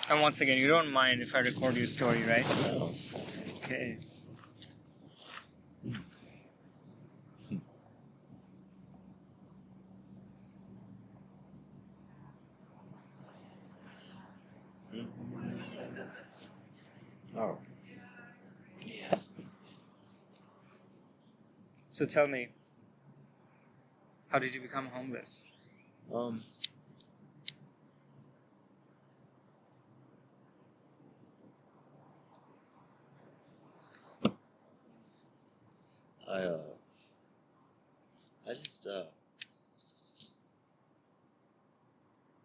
And once again, you don't mind if I record your story, right? No. Okay. Oh. Yeah. So tell me, how did you become homeless? I just I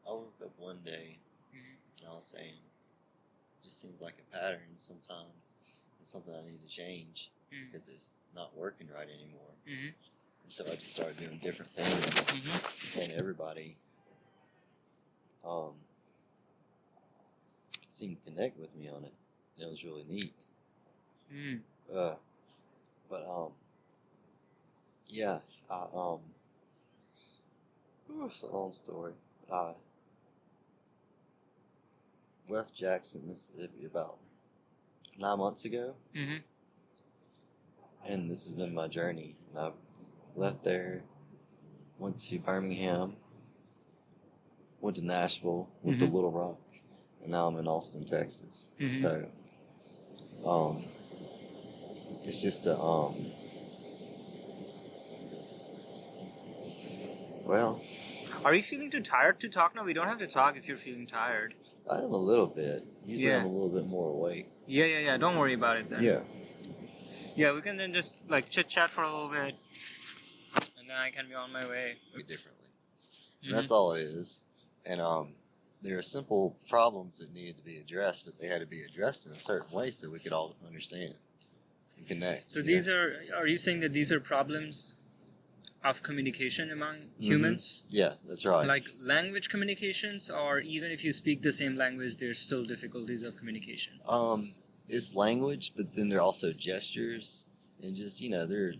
woke up one day and I was saying, it just seems like a pattern sometimes. It's something I need to change because it's not working right anymore. And so I just started doing different things, and everybody seemed to connect with me on it, and it was really neat. Yeah, it's a long story. I left Jackson, Mississippi about 9 months ago, and this has been my journey. And I left there, went to Birmingham, went to Nashville, went to Little Rock, and now I'm in Austin, Texas. So, it's just a, well... Are you feeling too tired to talk now? We don't have to talk if you're feeling tired. I am a little bit. Usually I'm a little bit more awake. Yeah. Don't worry about it then. Yeah. Yeah, we can then just like chit-chat for a little bit, and then I can be on my way. Differently. And that's all it is. And there are simple problems that needed to be addressed, but they had to be addressed in a certain way so we could all understand and connect. So these are you saying that these are problems of communication among humans? Yeah, that's right. Like language communications, or even if you speak the same language, there's still difficulties of communication? It's language, but then there are also gestures, and just, there are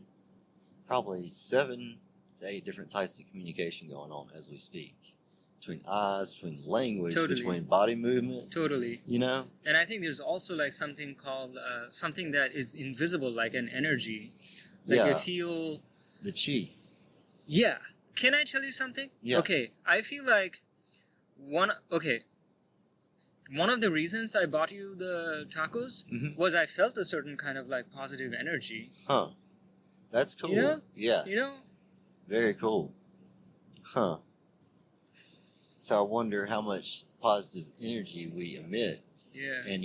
probably 7 to 8 different types of communication going on as we speak. Between eyes, between language, between body movement. Totally. And I think there's also like something called, something that is invisible, like an energy. Like I feel... The chi. Yeah. Can I tell you something? Yeah. Okay. I feel like one of the reasons I bought you the tacos was I felt a certain kind of like positive energy. Huh. That's cool. Yeah. Very cool. Huh. So I wonder how much positive energy we emit. Yeah. And,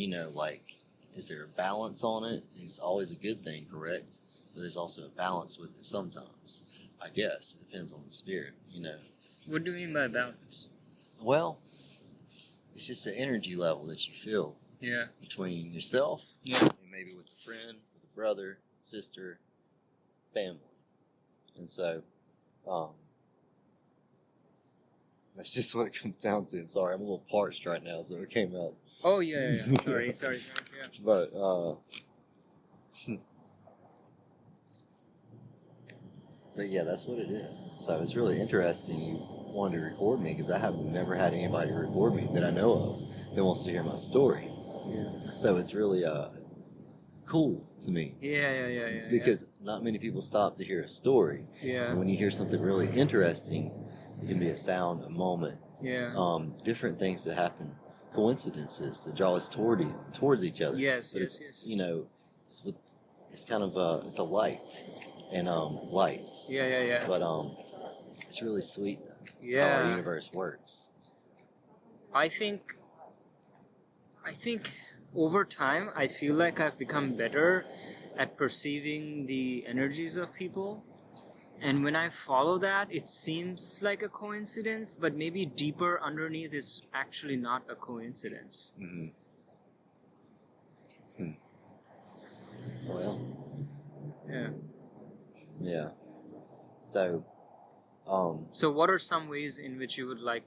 is there a balance on it? It's always a good thing, correct? But there's also a balance with it sometimes. I guess. It depends on the spirit, What do you mean by balance? Well, it's just the energy level that you feel. Yeah. Between yourself and maybe with a friend, with a brother, sister, family. And so, that's just what it comes down to. Sorry, I'm a little parched right now, so it came out. Oh, yeah. Sorry. Yeah. But, but yeah, that's what it is. So it's really interesting you wanted to record me, because I have never had anybody record me that I know of that wants to hear my story. Yeah. So it's really cool to me. Yeah. Because not many people stop to hear a story. Yeah. And when you hear something really interesting, it can be a sound, a moment. Yeah. Different things that happen, coincidences that draw us towards each other. Yes. It's kind of it's a light and lights. Yeah. But it's really sweet though. Yeah. How our universe works. I think over time I feel like I've become better at perceiving the energies of people. And when I follow that, it seems like a coincidence, but maybe deeper underneath is actually not a coincidence. Well. Yeah. Yeah. So. So what are some ways in which you would like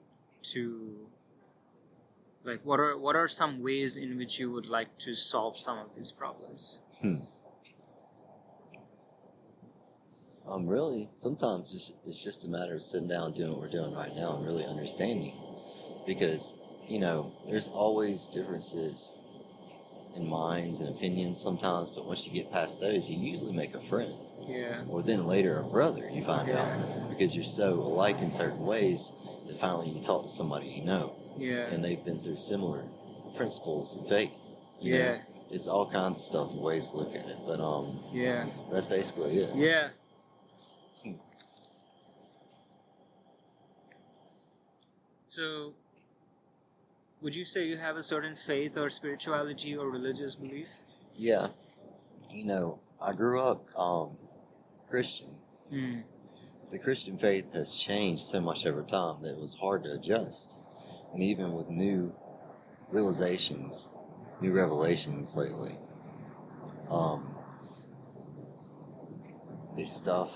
to, like, what are some ways in which you would like to solve some of these problems? Really, sometimes it's just a matter of sitting down and doing what we're doing right now and really understanding. Because there's always differences in minds and opinions sometimes, but once you get past those, you usually make a friend. Yeah. Or then later a brother, you find Yeah. out. Because you're so alike in certain ways that finally you talk to somebody you know. Yeah. And they've been through similar principles and faith. You Yeah. know? It's all kinds of stuff and ways to look at it. But Yeah. that's basically it. Yeah. So, would you say you have a certain faith or spirituality or religious belief? Yeah. I grew up Christian. Mm. The Christian faith has changed so much over time that it was hard to adjust. And even with new realizations, new revelations lately, it's stuff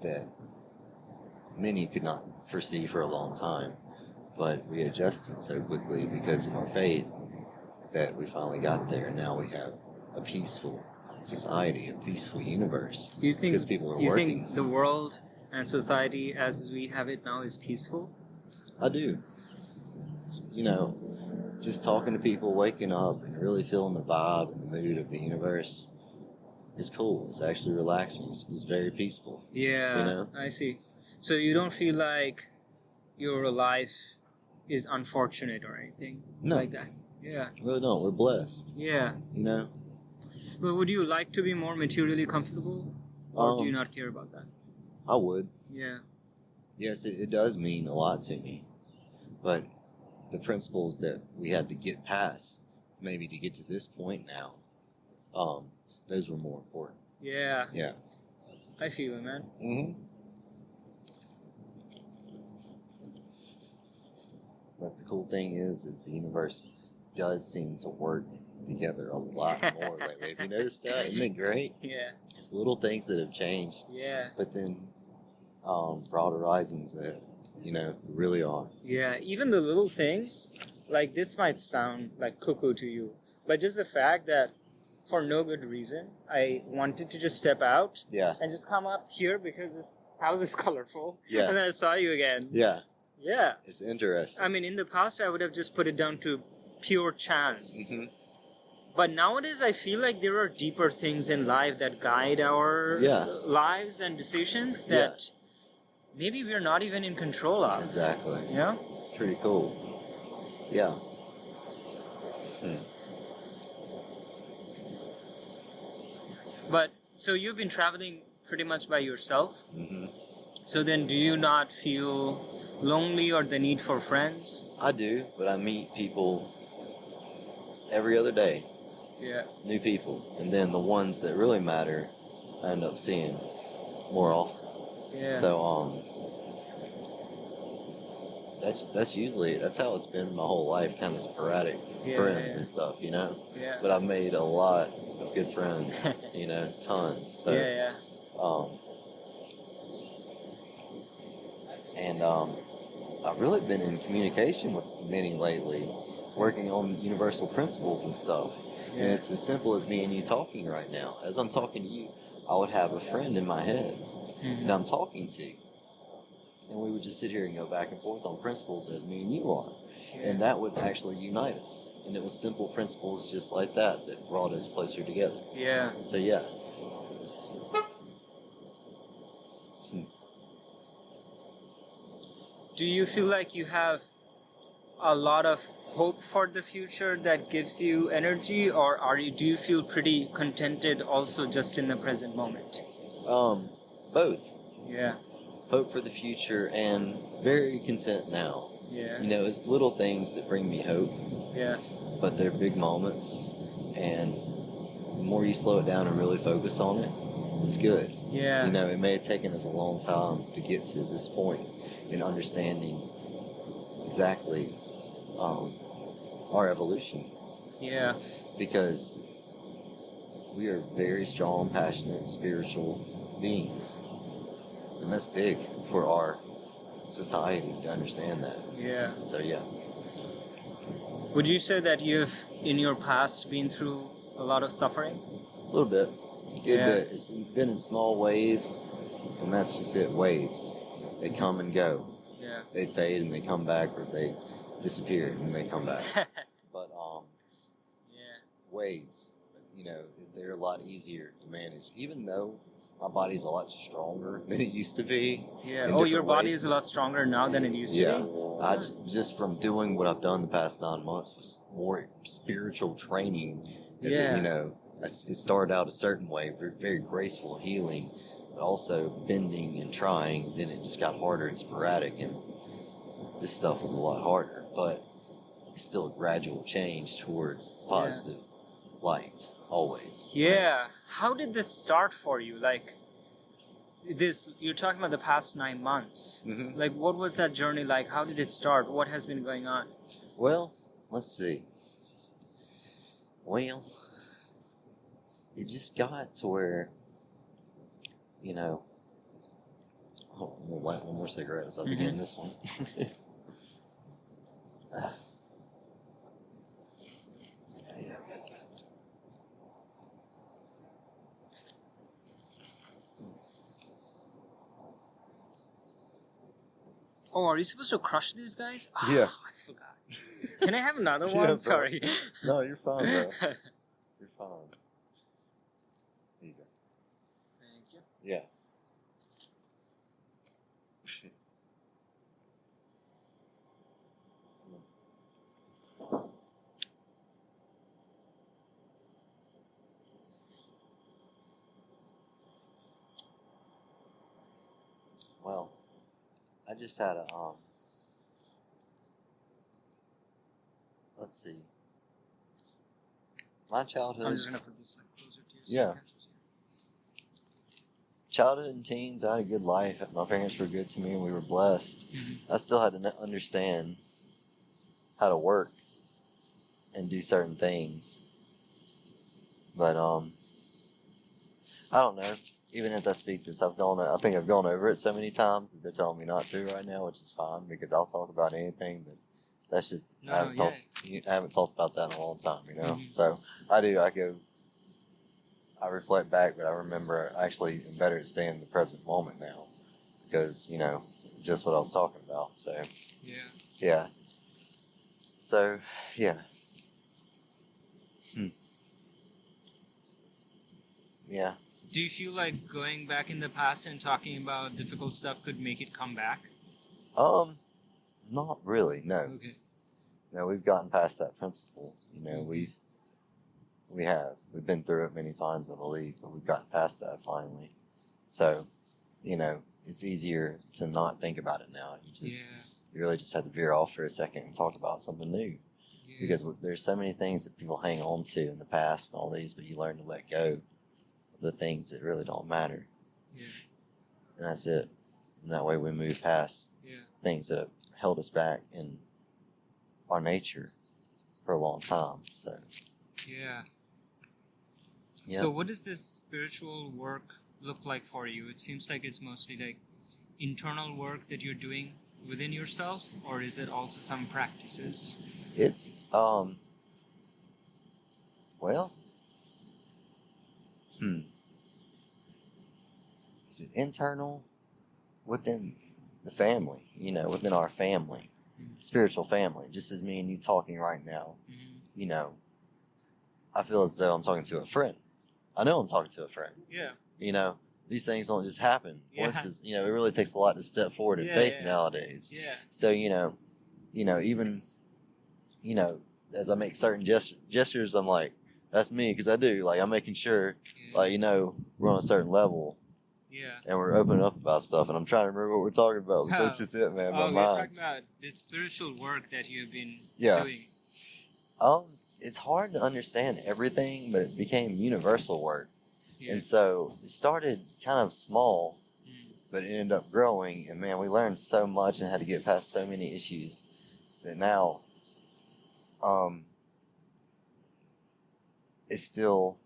that many could not foresee for a long time, but we adjusted so quickly because of our faith that we finally got there, and now we have a peaceful society, a peaceful universe. You think because people are you working. think the world and society as we have it now is peaceful? I do. Just talking to people, waking up, and really feeling the vibe and the mood of the universe is cool. It's actually relaxing. It's very peaceful. Yeah, I see. So you don't feel like your life is unfortunate or anything like that? Yeah. Really don't. We're blessed. Yeah. But would you like to be more materially comfortable? Or do you not care about that? I would. Yeah. Yes, it does mean a lot to me. But the principles that we had to get past, maybe to get to this point now, those were more important. Yeah. Yeah. I feel it, man. Mm-hmm. But the cool thing is the universe does seem to work together a lot more lately. Have you noticed that? Isn't it great? Yeah. It's little things that have changed. Yeah. But then broad horizons, really are. Yeah, even the little things, like this might sound like cuckoo to you, but just the fact that for no good reason, I wanted to just step out Yeah. and just come up here because this house is colorful. Yeah. And then I saw you again. Yeah. Yeah. It's interesting. I mean, in the past, I would have just put it down to pure chance. Mm-hmm. But nowadays, I feel like there are deeper things in life that guide our lives and decisions that maybe we're not even in control of. Exactly. Yeah? It's pretty cool. Yeah. But, so you've been traveling pretty much by yourself? Mm-hmm. So then do you not feel lonely or the need for friends? I do, but I meet people every other day. Yeah. New people. And then the ones that really matter, I end up seeing more often. Yeah. So, that's how it's been my whole life, kind of sporadic friends and stuff, Yeah. But I've made a lot of good friends, tons. So, Yeah. And I've really been in communication with many lately, working on universal principles and stuff. Yeah. And it's as simple as me and you talking right now. As I'm talking to you, I would have a friend in my head that I'm talking to. And we would just sit here and go back and forth on principles as me and you are. Yeah. And that would actually unite us. And it was simple principles just like that brought us closer together. Yeah. So, yeah. Do you feel like you have a lot of hope for the future that gives you energy, or do you feel pretty contented also just in the present moment? Both. Yeah. Hope for the future and very content now. Yeah. It's little things that bring me hope, Yeah. but they're big moments. And the more you slow it down and really focus on it, it's good. Yeah. It may have taken us a long time to get to this point in understanding exactly our evolution. Yeah. Because we are very strong, passionate, spiritual beings. And that's big for our society to understand that. Yeah. So, yeah. Would you say that you've, in your past, been through a lot of suffering? A little bit. Good bit. It's been in small waves, and that's just it, waves. They come and go. Yeah. They fade and they come back, or they disappear and they come back. But Yeah. waves, you know, they're a lot easier to manage. Even though my body's a lot stronger than it used to be. Yeah. in Oh, your different body ways. is a lot stronger now than it used to Yeah, be. just from doing what I've done the past 9 months was more spiritual training. Yeah. You know, it started out a certain way, very, very graceful healing, but also bending and trying. Then it just got harder and sporadic, and this stuff was a lot harder. But it's still a gradual change towards positive light, always. Yeah. How did this start for you? Like, this, you're talking about the past 9 months. Mhm. Like, what was that journey like? How did it start? What has been going on? Well, let's see. Well, it just got to where, you know, oh, I'm gonna light one more cigarette as I begin this one. Yeah. Oh, are you supposed to crush these guys? Oh, Yeah. I forgot. Can I have another Yeah, one? bro. Sorry. No, you're fine, bro. You're fine. There you go. Thank you. Yeah. Well, I just had a let's see. My childhood. I'm just gonna put this like closer to you. So Yeah. you catch it. Childhood and teens, I had a good life. My parents were good to me, and we were blessed. I still had to understand how to work and do certain things, but I don't know. Even as I speak this, I think I've gone over it so many times that they're telling me not to right now, which is fine because I'll talk about anything. But that's just No, I haven't talked about that in a long time, you know. Mhm. So I reflect back, but I remember actually I'm better to stay in the present moment now because, you know, just what I was talking about. So, Yeah. yeah. So, yeah. Yeah. Do you feel like going back in the past and talking about difficult stuff could make it come back? Not really, no. Okay. No, we've gotten past that principle. You know, Mhm. we've been through it many times, I believe, but we've gotten past that finally. So, you know, it's easier to not think about it now. You really just have to veer off for a second and talk about something new. Yeah. Because there's so many things that people hang on to in the past and all these, but you learn to let go of the things that really don't matter. Yeah. And that's it. And that way we move past things that have held us back in our nature for a long time. So, Yeah. yeah. So what does this spiritual work look like for you? It seems like it's mostly like internal work that you're doing within yourself, or is it also some practices? It's, well, is it internal? Within the family, you know, within our family, spiritual family, just as me and you talking right now, you know, I feel as though I'm talking to a friend. I know I'm talking to a friend. Yeah. You know, these things don't just happen. Yeah. You know, it really takes a lot to step forward in faith nowadays. Yeah. So, you know, even, you know, as I make certain gestures, I'm like, that's me, because I do. Like, I'm making sure, like, you know, we're on a certain level. Yeah. And we're opening up about stuff, and I'm trying to remember what we're talking about. But that's just it, man. My we're mind. talking about this spiritual work that you've been doing. It's hard to understand everything, but it became universal work. Yeah. And so it started kind of small, but it ended up growing. And man, we learned so much and had to get past so many issues that now, it's still,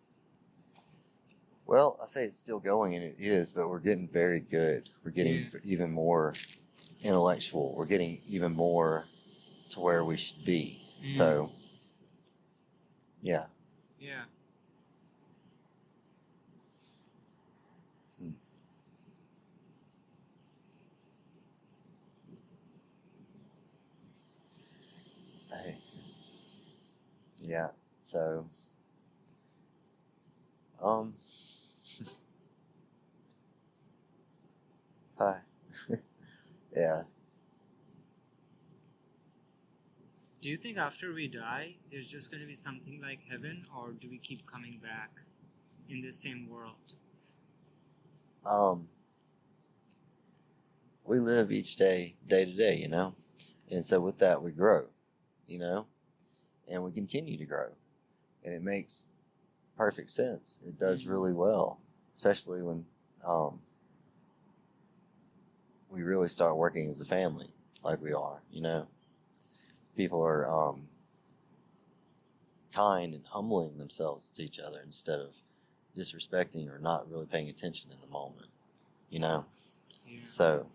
well, I say it's still going, and it is, but we're getting very good. We're getting even more intellectual. We're getting even more to where we should be. So, yeah. Yeah. Yeah. So, um, hi. Yeah. Do you think after we die, there's just going to be something like heaven, or do we keep coming back in the same world? Um, we live each day, day to day, and so with that we grow, and we continue to grow, and it makes perfect sense. It does really well, especially when we really start working as a family, like we are. People are kind and humbling themselves to each other instead of disrespecting or not really paying attention in the moment. Yeah. So.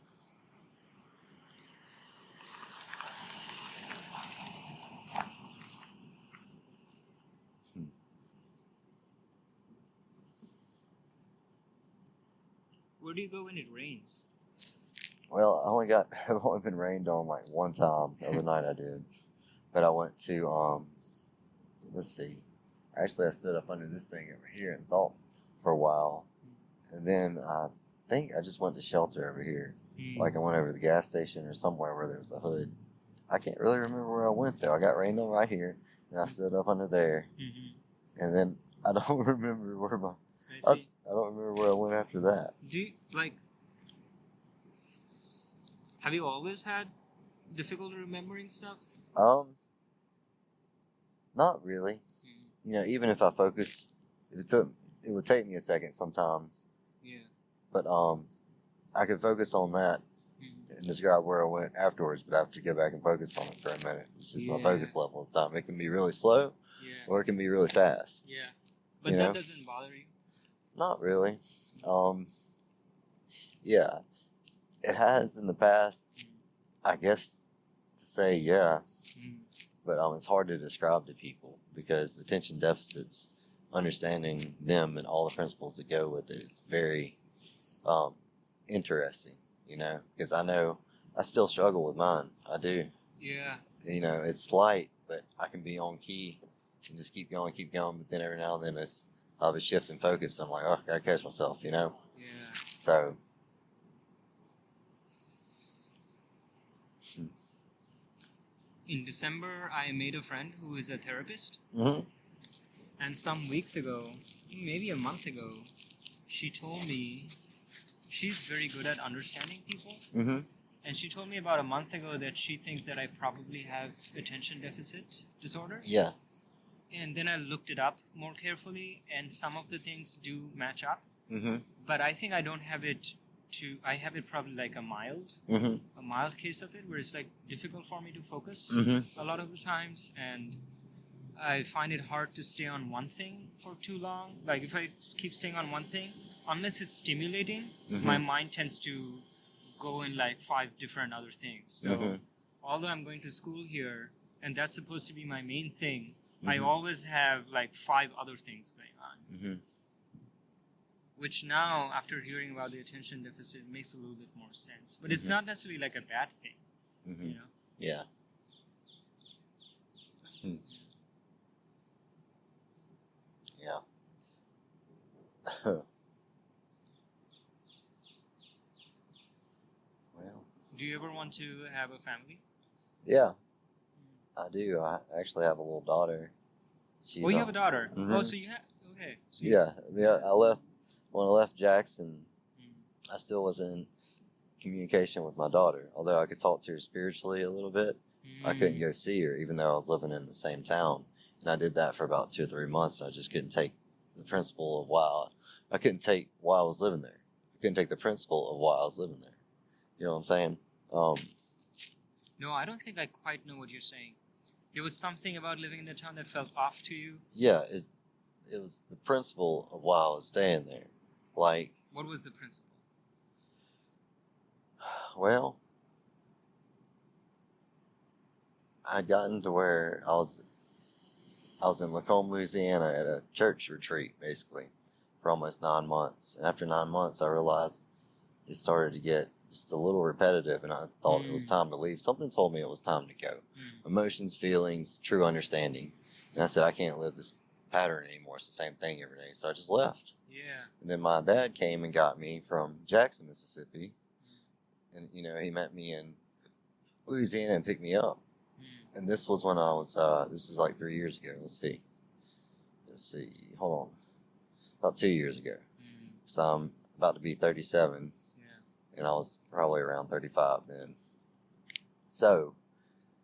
Where do you go when it rains? Well, I've only been rained on like one time. The other night I did, but I went to let's see. Actually, I stood up under this thing over here and thought for a while, and then I think I just went to shelter over here. Like I went over to the gas station or somewhere where there was a hood. I can't really remember where I went though. I got rained on right here, and I stood up under there, and then I don't remember where my. I see. I don't remember where I went after that. Do you, have you always had difficulty remembering stuff? Not really. Even if I focus, it would take me a second sometimes. Yeah. But I could focus on that and describe where I went afterwards, but I have to go back and focus on it for a minute. It's just my focus level of time. It can be really slow, or it can be really fast. Yeah. But that doesn't bother you? Not really. Yeah. It has in the past, I guess, to say yeah. But it's hard to describe to people because attention deficits, understanding them and all the principles that go with it is very interesting, because I know I still struggle with mine. I do. Yeah. It's slight, but I can be on key and just keep going. But then every now and then I'll have a shift in focus. And I'm like, oh, I gotta catch myself, Yeah. So. In December, I made a friend who is a therapist. Mm-hmm. And some weeks ago, maybe a month ago, she told me she's very good at understanding people. Mm-hmm. And she told me about a month ago that she thinks that I probably have attention deficit disorder. Yeah. And then I looked it up more carefully, and some of the things do match up. Mm-hmm. But I think I don't have it I have it probably like a mild case of it, where it's like difficult for me to focus a lot of the times, and I find it hard to stay on one thing for too long. Like if I keep staying on one thing, unless it's stimulating, my mind tends to go in like 5 different other things. So although I'm going to school here, and that's supposed to be my main thing, I always have like 5 other things going on. Which now, after hearing about the attention deficit, makes a little bit more sense. But it's not necessarily like a bad thing, Yeah. Yeah. Well. Do you ever want to have a family? Yeah, I do. I actually have a little daughter. You have a daughter? Oh, so you have... Okay. So yeah, when I left Jackson, I still was in communication with my daughter. Although I could talk to her spiritually a little bit, I couldn't go see her, even though I was living in the same town. And I did that for about 2 or 3 months. And I just couldn't take the principle of I couldn't take why I was living there. I couldn't take the principle of why I was living there. You know what I'm saying? No, I don't think I quite know what you're saying. There was something about living in the town that felt off to you? Yeah, it was the principle of why I was staying there. Like, what was the principle? Well, I'd gotten to where I was in Lacombe, Louisiana at a church retreat, basically, for almost 9 months. And after 9 months, I realized it started to get just a little repetitive, and I thought it was time to leave. Something told me it was time to go. Emotions, feelings, true understanding. And I said, I can't live this pattern anymore. It's the same thing every day. So I just left. Yeah. And then my dad came and got me from Jackson, Mississippi. And, he met me in Louisiana and picked me up. And this was when I was, this is like 3 years ago. Let's see. Hold on. About 2 years ago. So I'm about to be 37. Yeah. And I was probably around 35 then. So,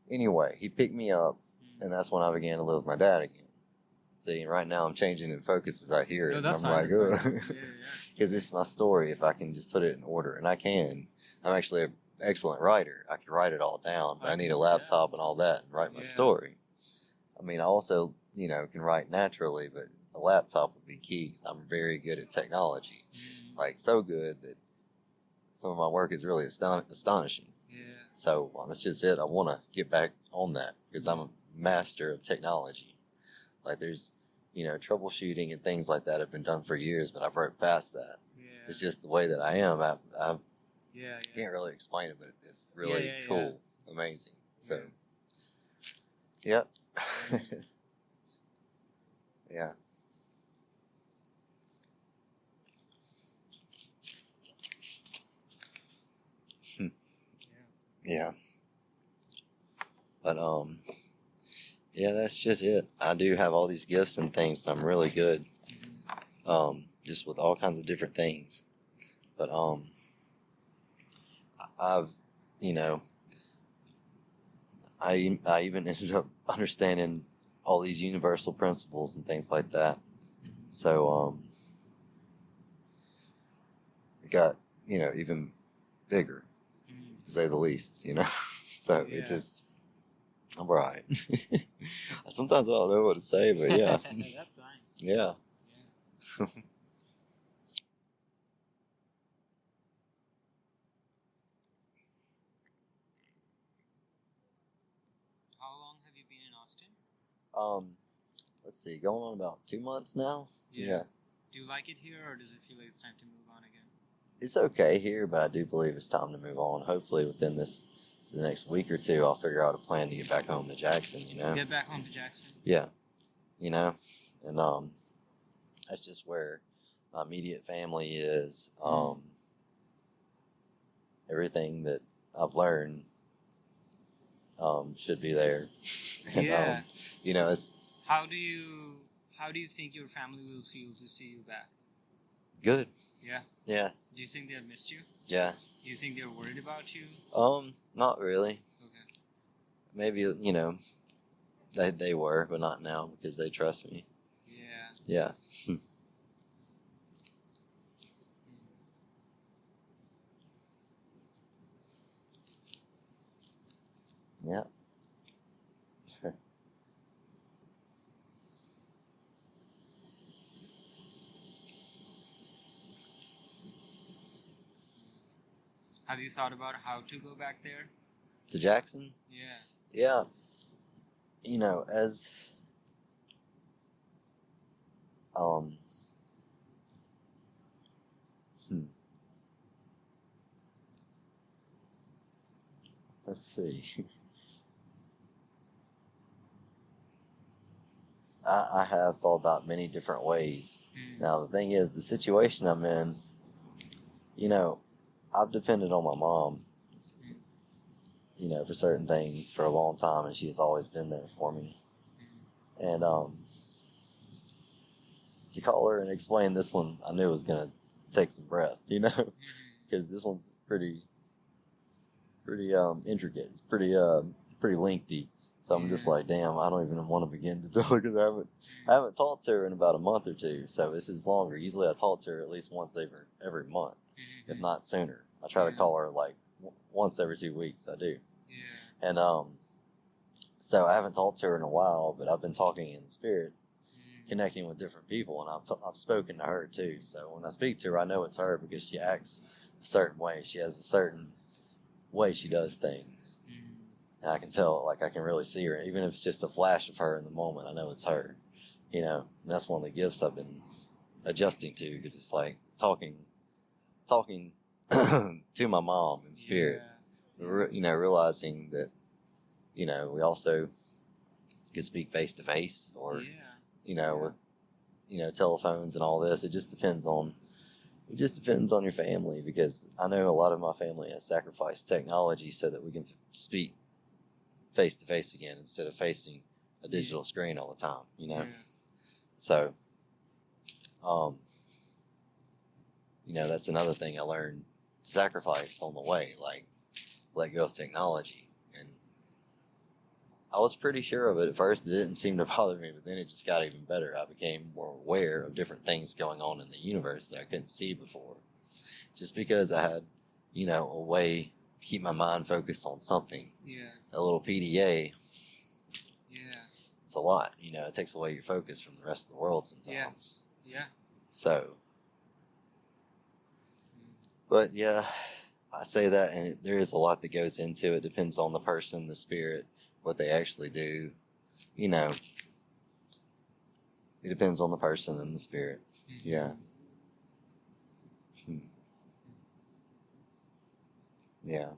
anyway, he picked me up, and that's when I began to live with my dad again. See, and right now I'm changing in focus as I hear it. No, that's and I'm fine. like, That's fine. ugh. Yeah, yeah. Because it's my story if I can just put it in order. And I can. I'm actually an excellent writer. I can write it all down, but I need a laptop and all that and write my story. I mean, I also, can write naturally, but a laptop would be key because I'm very good at technology. Like, so good that some of my work is really astonishing. Yeah. So that's just it. I want to get back on that because I'm a master of technology. Like there's, troubleshooting and things like that have been done for years, but I broke past that. Yeah. It's just the way that I am. I Yeah. can't really explain it, but it's really cool, amazing. So, yep. Yeah. Yeah. But yeah, that's just it. I do have all these gifts and things, and I'm really good. Just with all kinds of different things. But I've, I even ended up understanding all these universal principles and things like that. So it got, even bigger, to say the least, So it just, I'm right. Sometimes I don't know what to say, but yeah. That's fine. Yeah. How long have you been in Austin? Let's see, going on about 2 months now. Yeah. Do you like it here, or does it feel like it's time to move on again? It's okay here, but I do believe it's time to move on. Hopefully within the next week or two, I'll figure out a plan to get back home to Jackson, Get back home to Jackson? Yeah. And that's just where my immediate family is. Everything that I've learned should be there. And, it's How do you think your family will feel to see you back? good. Yeah. Yeah. Do you think they have missed you? Yeah. Do you think they're worried about you? Not really. Okay. Maybe, they were, but not now because they trust me. Yeah. Yeah. Yeah. Have you thought about how to go back there? To Jackson? Yeah. Yeah. As let's see. I have thought about many different ways. Now the thing is, the situation I'm in, I've depended on my mom, for certain things for a long time, and she has always been there for me. And to call her and explain this one, I knew it was gonna take some breath, because this one's pretty intricate. It's pretty lengthy. So I'm just like, damn, I don't even want to begin to tell her because I haven't talked to her in about a month or two. So this is longer. Usually I talk to her at least once every month, if not sooner. I try to call her like once every 2 weeks. I do. Yeah. And so I haven't talked to her in a while, but I've been talking in spirit, connecting with different people, and I've spoken to her too. So when I speak to her, I know it's her because she acts a certain way. She has a certain way she does things. And I can tell, like, I can really see her. Even if it's just a flash of her in the moment, I know it's her. And that's one of the gifts I've been adjusting to, because it's like talking to my mom in spirit. Realizing that, we also could speak face to face, or Yeah. with telephones and all this. It just depends on your family, because I know a lot of my family has sacrificed technology so that we can speak face to face again instead of facing a digital screen all the time. Yeah. So, that's another thing I learned: sacrifice on the way, like let go of technology. And I was pretty sure of it at first. It didn't seem to bother me, but then it just got even better. I became more aware of different things going on in the universe that I couldn't see before, just because I had, a way to keep my mind focused on something. Yeah. A little PDA. Yeah. It's a lot. It takes away your focus from the rest of the world sometimes. Yeah. So, but yeah, I say that, and there is a lot that goes into it. Depends on the person, the spirit, what they actually do. It depends on the person and the spirit. Mm-hmm. Yeah. Yeah.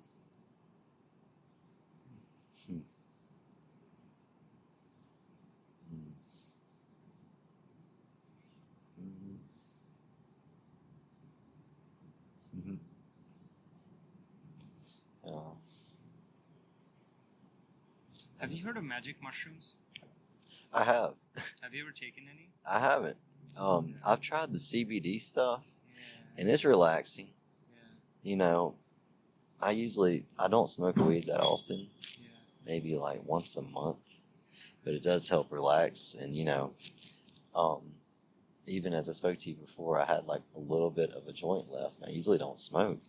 Have you heard of magic mushrooms? I have. Have you ever taken any? I haven't. I've tried the CBD stuff, Yeah. and it's relaxing. Yeah. I don't smoke weed that often. Yeah. Maybe like once a month, but it does help relax. And even as I spoke to you before, I had like a little bit of a joint left. I usually don't smoke,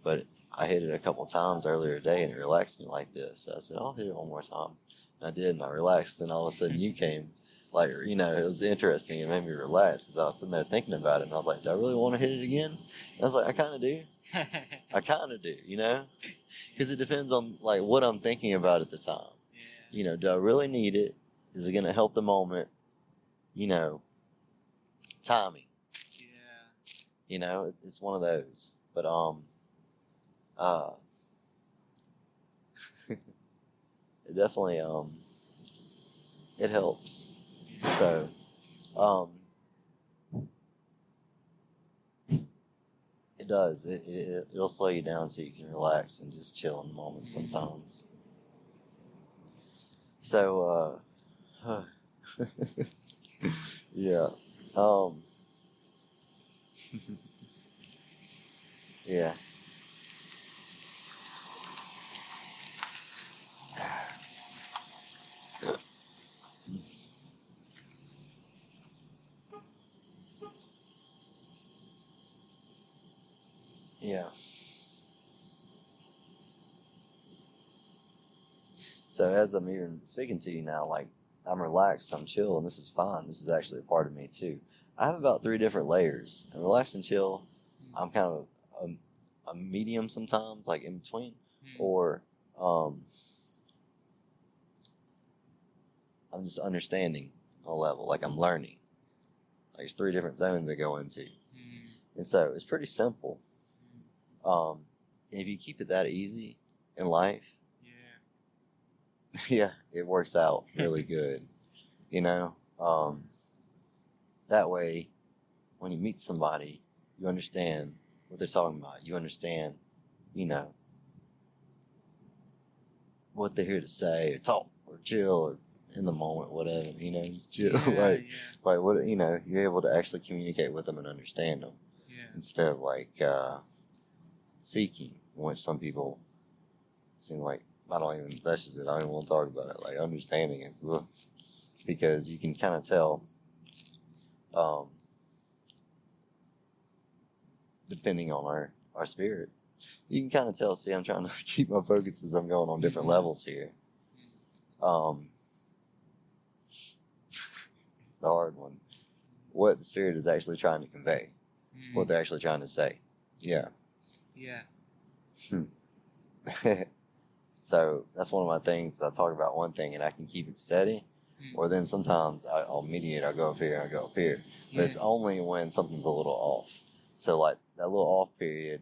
but I hit it a couple times earlier today, and it relaxed me like this. So I said, I'll hit it one more time. And I did, and I relaxed. Then all of a sudden you came. Like, it was interesting. It made me relax, because I was sitting there thinking about it, and I was like, do I really want to hit it again? And I was like, I kind of do. I kind of do, because it depends on like what I'm thinking about at the time. Yeah. Do I really need it? Is it going to help the moment? Timing. Yeah. It's one of those. But it definitely it helps. So it does. It'll slow you down so you can relax and just chill in the moment sometimes. So yeah. Yeah. Yeah. So as I'm even speaking to you now, like, I'm relaxed, I'm chill, and this is fine. This is actually a part of me too. I have about 3 different layers. I'm relaxed and chill. I'm kind of a medium sometimes, like in between, or I'm just understanding on a level, like I'm learning. Like, there's 3 different zones I go into, and so it's pretty simple. If you keep it that easy in life, yeah, it works out really good. That way, when you meet somebody, you understand what they're talking about. You understand, what they're here to say, or talk, or chill, or in the moment, whatever. Just chill. Yeah, like what you're able to actually communicate with them and understand them, instead of like seeking, which some people seem like. That's just it. I don't even want to talk about it. Like, understanding is, because you can kind of tell, depending on our spirit, you can kind of tell. See, I'm trying to keep my focus as I'm going on different levels here. It's a hard one. What the spirit is actually trying to convey, what they're actually trying to say. Yeah. Yeah. So that's one of my things. I talk about one thing and I can keep it steady, or then sometimes I'll mediate. I'll go up here and I'll go up here, but it's only when something's a little off. So like that little off period,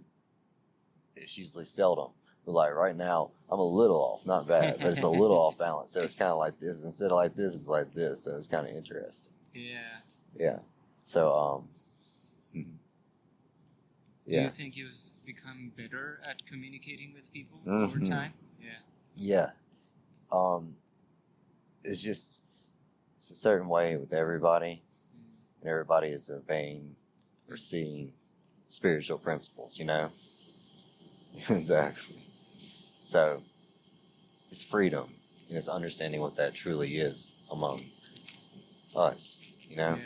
it's usually seldom. But like right now, I'm a little off, not bad, but it's a little off balance. So it's kind of like this. Instead of like this, it's like this. So it's kind of interesting. Yeah. Yeah. So, Do yeah. you think you've become better at communicating with people over time? Yeah. Yeah. It's just, it's a certain way with everybody. And everybody is obeying or seeing spiritual principles, you know? Exactly. So, it's freedom, and it's understanding what that truly is among us, you know? Yeah.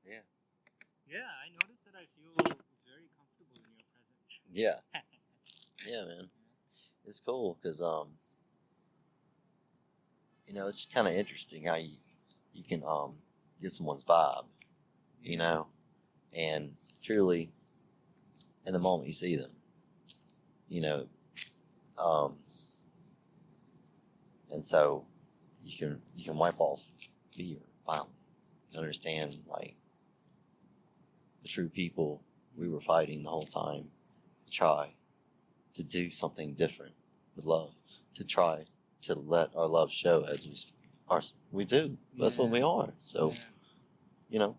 Yeah. Yeah, I noticed that I feel very comfortable in your presence. Yeah. Yeah, man. It's cool because, you know, it's kind of interesting how you can get someone's vibe, you know, and truly, in the moment you see them, you know, and so you can wipe off fear finally and understand like the true people we were fighting the whole time to try to do something different with love, to try to let our love show as we do. That's what we are. So, you know,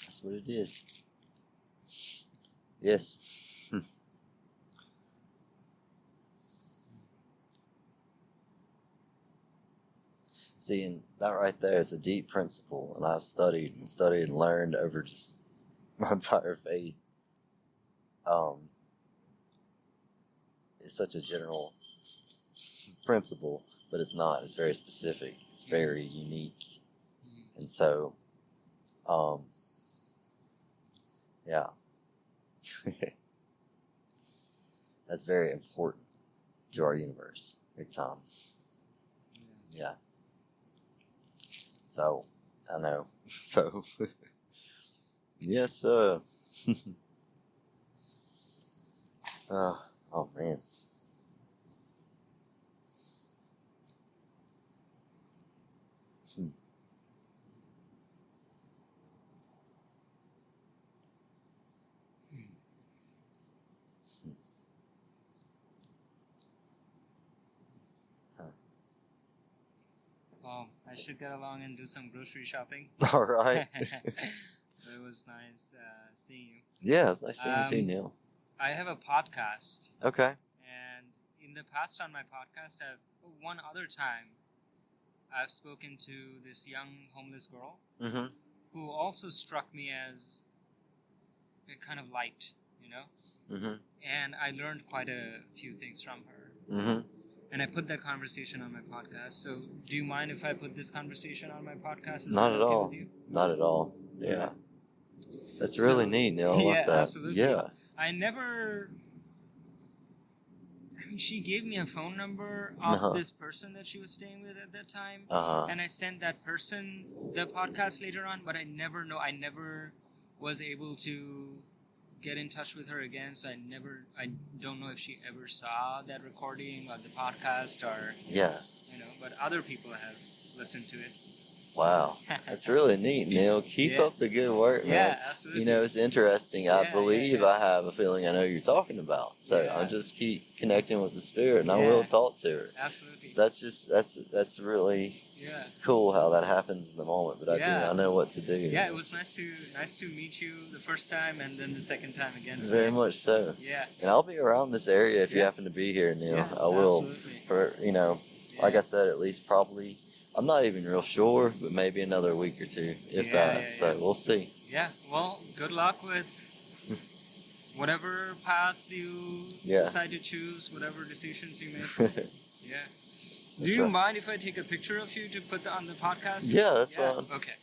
that's what it is. Yes. See, and that right there is a deep principle, and I've studied and learned over just my entire faith. It's such a general principle, but it's not. It's very specific. It's very unique, and so, yeah, that's very important to our universe, big time. Yeah. So, I know. So, yes, oh man. Well, I should get along and do some grocery shopping. All right. It was nice seeing you. Yeah, it's nice seeing you too, Neil. I have a podcast. Okay. And in the past on my podcast, one other time, I've spoken to this young homeless girl who also struck me as a kind of light, you know? And I learned quite a few things from her. And I put that conversation on my podcast. So do you mind if I put this conversation on my podcast? Is Not that at okay all. With you? Not at all. Yeah. That's really neat, Neil. I like that. Absolutely. Yeah. I mean, she gave me a phone number of this person that she was staying with at that time. And I sent that person the podcast later on, but I never was able to get in touch with her again. So I don't know if she ever saw that recording or the podcast or, you know, but other people have listened to it. Wow. That's really neat, Neil. Keep up the good work, man. Yeah, absolutely. You know, it's interesting. I believe I have a feeling I know who you're talking about. So I'll just keep connecting with the spirit and I will talk to her. Absolutely. That's really cool how that happens in the moment, but I know what to do. Yeah, it was nice to meet you the first time and then the second time again. Very much so. Yeah. And I'll be around this area if you happen to be here, Neil. I will. Absolutely. For, you know, like I said, at least probably, I'm not even real sure, but maybe another week or two, if that. So we'll see. Yeah, well, good luck with whatever path you Yeah. decide to choose, whatever decisions you make. Yeah. Do That's you right. mind if I take a picture of you to put on the podcast? Yeah, that's fine. Okay.